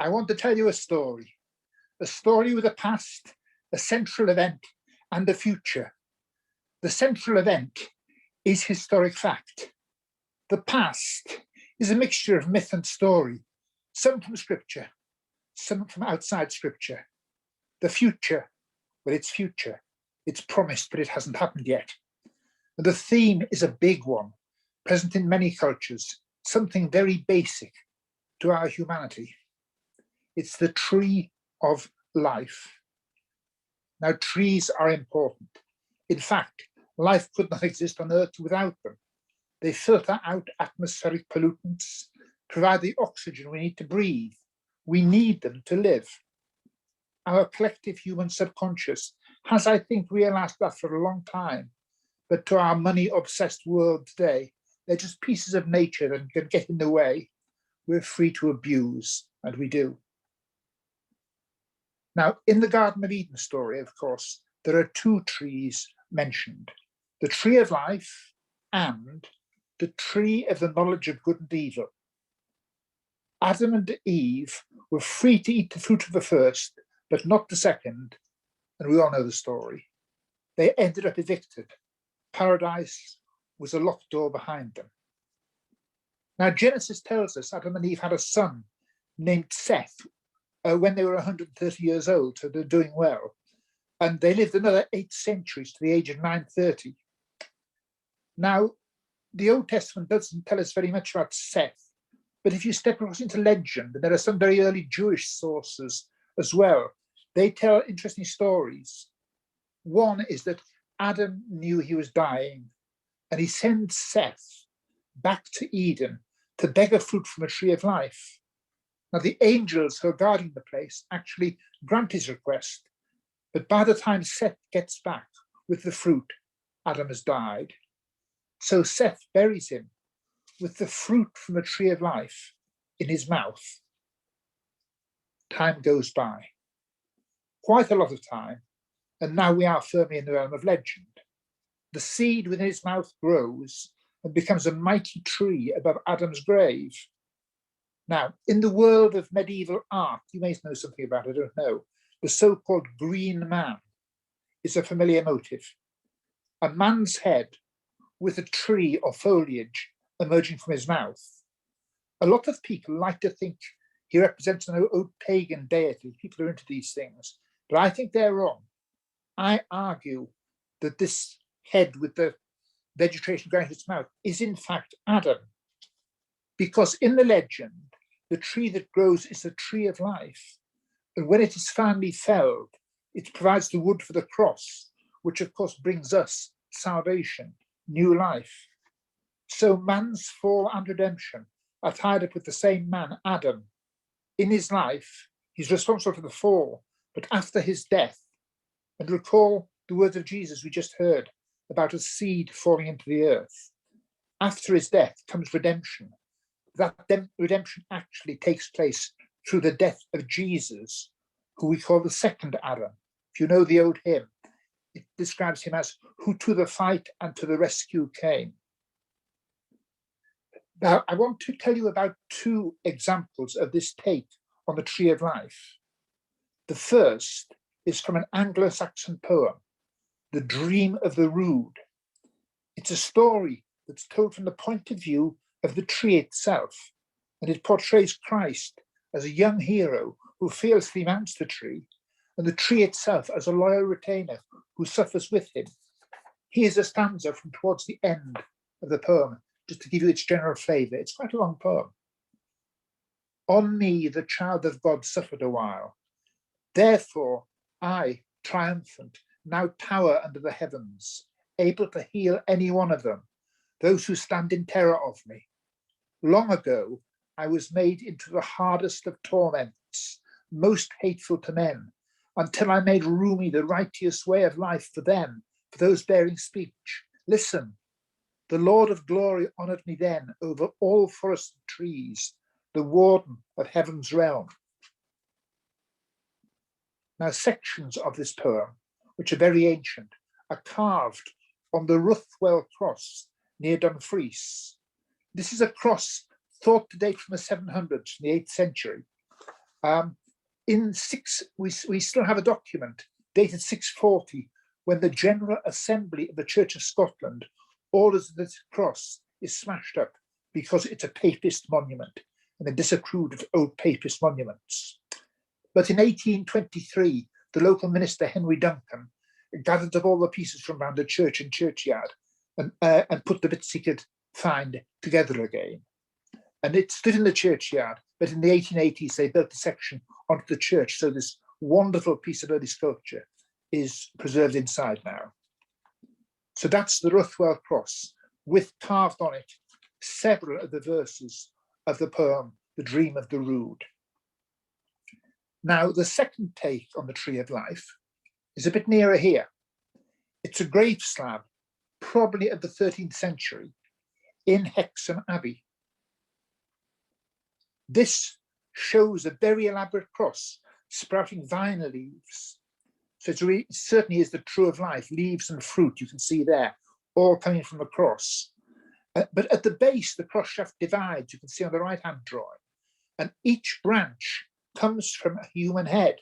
I want to tell you a story with a past, a central event, and a future. The central event is historic fact. The past is a mixture of myth and story, some from scripture, some from outside scripture. The future, well, it's future. It's promised, but it hasn't happened yet. And the theme is a big one, present in many cultures, something very basic to our humanity. It's the tree of life. Now, trees are important. In fact, life could not exist on Earth without them. They filter out atmospheric pollutants, provide the oxygen we need to breathe. We need them to live. Our collective human subconscious has, I think, realized that for a long time. But to our money-obsessed world today, they're just pieces of nature that can get in the way. We're free to abuse, and we do. Now, in the Garden of Eden story, of course, there are two trees mentioned, the tree of life and the tree of the knowledge of good and evil. Adam and Eve were free to eat the fruit of the first, but not the second, and we all know the story. They ended up evicted. Paradise was a locked door behind them. Now, Genesis tells us Adam and Eve had a son named Seth when they were 130 years old, so they're doing well. And they lived another 8 centuries to the age of 930. Now, the Old Testament doesn't tell us very much about Seth, but if you step across into legend, and there are some very early Jewish sources as well, they tell interesting stories. One is that Adam knew he was dying, and he sends Seth back to Eden to beg a fruit from a tree of life. Now, the angels who are guarding the place actually grant his request, but by the time Seth gets back with the fruit, Adam has died. So Seth buries him with the fruit from the tree of life in his mouth. Time goes by, quite a lot of time, and now we are firmly in the realm of legend. The seed within his mouth grows and becomes a mighty tree above Adam's grave. Now, in the world of medieval art, you may know something about it, I don't know, the so-called green man is a familiar motif. A man's head with a tree or foliage emerging from his mouth. A lot of people like to think he represents an old pagan deity. People are into these things, but I think they're wrong. I argue that this head with the vegetation going to its mouth is in fact Adam, because in the legend, the tree that grows is the tree of life. And when it is finally felled, it provides the wood for the cross, which of course brings us salvation, new life. So man's fall and redemption are tied up with the same man, Adam. In his life, he's responsible for the fall, but after his death, and recall the words of Jesus we just heard about a seed falling into the earth. After his death comes redemption. That redemption actually takes place through the death of Jesus, who we call the second Adam. If you know the old hymn, it describes him as who to the fight and to the rescue came. Now, I want to tell you about 2 examples of this take on the tree of life. The first is from an Anglo-Saxon poem, The Dream of the Rood. It's a story that's told from the point of view of the tree itself, and it portrays Christ as a young hero who fearlessly mounts the tree, and the tree itself as a loyal retainer who suffers with him. Here's a stanza from towards the end of the poem, just to give you its general flavour. It's quite a long poem. On me, the child of God suffered a while. Therefore, I, triumphant, now tower under the heavens, able to heal any one of them, those who stand in terror of me. Long ago, I was made into the hardest of torments, most hateful to men, until I made roomy the righteous way of life for them, for those bearing speech. Listen, the Lord of glory honoured me then over all forested trees, the warden of heaven's realm. Now, sections of this poem, which are very ancient, are carved on the Ruthwell cross near Dumfries. This is a cross thought to date from the 700s, from the 8th century. We still have a document dated 640 when the General Assembly of the Church of Scotland orders that this cross is smashed up because it's a papist monument and they disapproved of old papist monuments. But in 1823, the local minister, Henry Duncan, gathered up all the pieces from around the church and churchyard and put the bits he could find together again. And it stood in the churchyard, but in the 1880s, they built a section onto the church. So this wonderful piece of early sculpture is preserved inside now. So that's the Ruthwell Cross, with carved on it several of the verses of the poem, The Dream of the Rood. Now, the second take on the Tree of Life is a bit nearer here. It's a grave slab, probably of the 13th century, in Hexham Abbey. This shows a very elaborate cross sprouting vine leaves. So it certainly is the Tree of Life, leaves and fruit you can see there, all coming from the cross. But at the base, the cross shaft divides, you can see on the right-hand drawing, and each branch comes from a human head.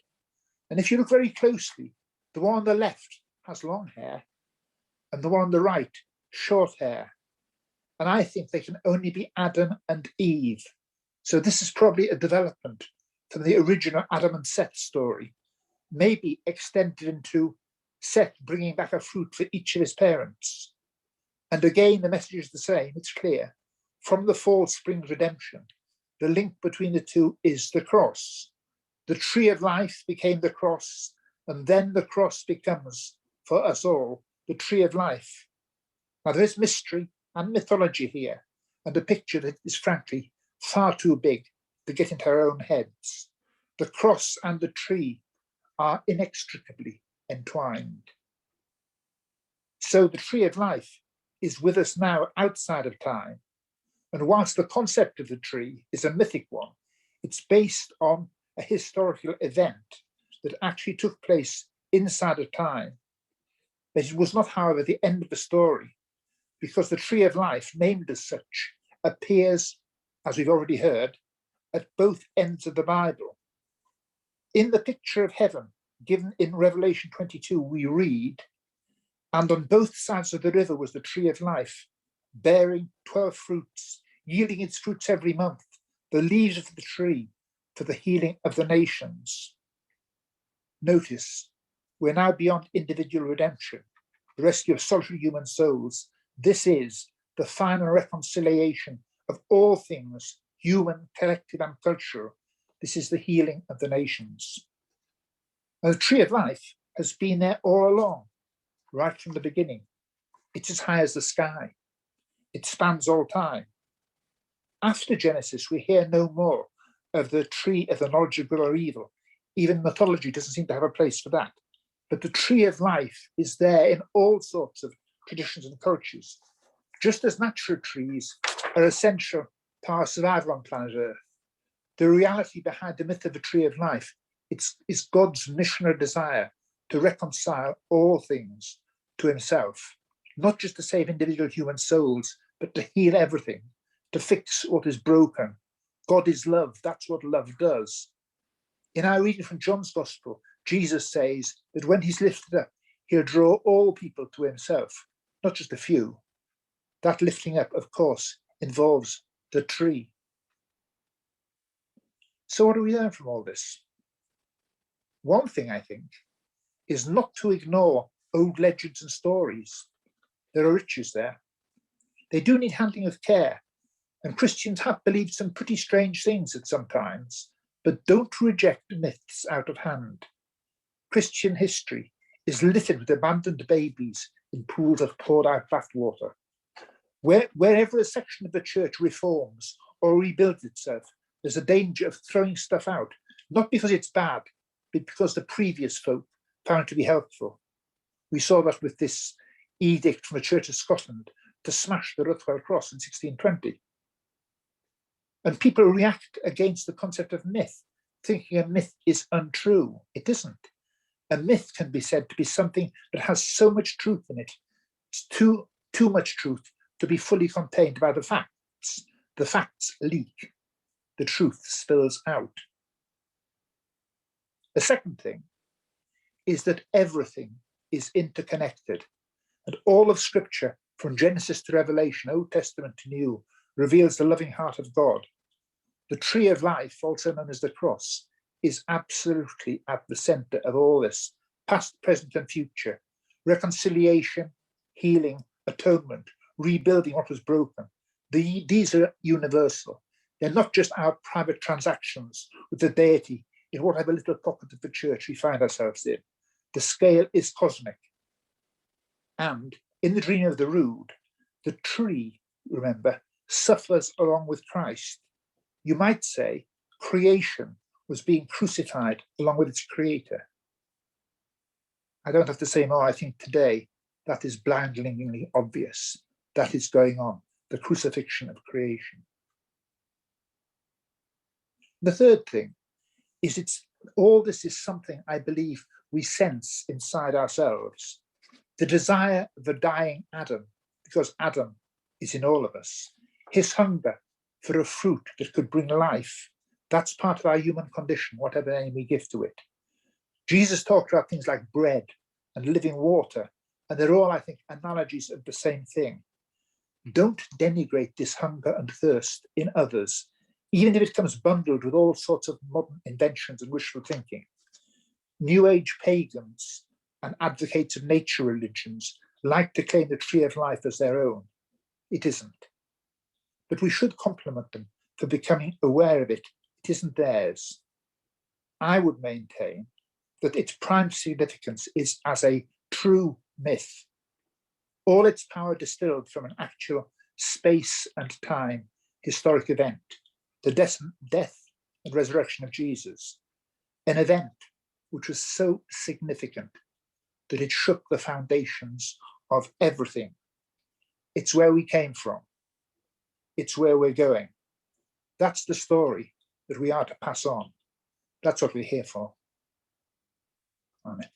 And if you look very closely, the one on the left has long hair, and the one on the right, short hair. And I think they can only be Adam and Eve. So this is probably a development from the original Adam and Seth story, maybe extended into Seth bringing back a fruit for each of his parents. And again, the message is the same, it's clear. From the fall springs redemption. The link between the two is the cross. The Tree of Life became the cross, and then the cross becomes, for us all, the Tree of Life. Now there is mystery and mythology here, and a picture that is frankly far too big to get into our own heads. The cross and the tree are inextricably entwined. So the Tree of Life is with us now outside of time. And whilst the concept of the tree is a mythic one, it's based on a historical event that actually took place inside of time. But it was not, however, the end of the story, because the Tree of Life, named as such, appears, as we've already heard, at both ends of the Bible. In the picture of heaven given in Revelation 22, we read, "And on both sides of the river was the Tree of Life, bearing 12 fruits, yielding its fruits every month, the leaves of the tree for the healing of the nations." Notice, we're now beyond individual redemption, the rescue of solitary human souls. This is the final reconciliation of all things, human, collective, and cultural. This is the healing of the nations. And the Tree of Life has been there all along, right from the beginning. It's as high as the sky. It spans all time. After Genesis, we hear no more of the tree of the knowledge of good or evil. Even mythology doesn't seem to have a place for that. But the Tree of Life is there in all sorts of traditions and cultures, just as natural trees are essential to our survival on planet Earth. The reality behind the myth of the Tree of Life is God's missionary desire to reconcile all things to himself, not just to save individual human souls, but to heal everything, to fix what is broken. God is love. That's what love does. In our reading from John's Gospel, Jesus says that when he's lifted up, he'll draw all people to himself, not just a few. That lifting up, of course, involves the tree. So what do we learn from all this? One thing, I think, is not to ignore old legends and stories. There are riches there. They do need handling with care, and Christians have believed some pretty strange things at some times, but don't reject myths out of hand. Christian history is littered with abandoned babies in pools of poured out bathwater. Wherever a section of the church reforms or rebuilds itself, there's a danger of throwing stuff out, not because it's bad, but because the previous folk found it to be helpful. We saw that with this edict from the Church of Scotland to smash the Ruthwell Cross in 1620. And people react against the concept of myth, thinking a myth is untrue. It isn't. A myth can be said to be something that has so much truth in it. It's too much truth to be fully contained by the facts. the facts leak, the truth spills out. The second thing is that everything is interconnected, and all of Scripture, from Genesis to Revelation, Old Testament to New, reveals the loving heart of God. The tree of life, also known as the cross, is absolutely at the center of all this, past, present, and future. Reconciliation, healing, atonement, rebuilding what was broken. These are universal. They're not just our private transactions with the deity in whatever little pocket of the church we find ourselves in. The scale is cosmic. And in the dream of the Rood, the tree, remember, suffers along with Christ. You might say creation was being crucified along with its creator. I don't have to say more. I think today that is blindingly obvious. That is going on, the crucifixion of creation. The third thing is all this is something I believe we sense inside ourselves. The desire of the dying Adam, because Adam is in all of us. His hunger for a fruit that could bring life, that's part of our human condition, whatever name we give to it. Jesus talked about things like bread and living water, and they're all, I think, analogies of the same thing. Don't denigrate this hunger and thirst in others, even if it comes bundled with all sorts of modern inventions and wishful thinking. New Age pagans and advocates of nature religions like to claim the tree of life as their own. It isn't. But we should compliment them for becoming aware of it. It isn't theirs. I would maintain that its prime significance is as a true myth. All its power distilled from an actual space and time historic event, the death and resurrection of Jesus, an event which was so significant that it shook the foundations of everything. It's where we came from. It's where we're going. That's the story that we are to pass on. That's what we're here for. Amen.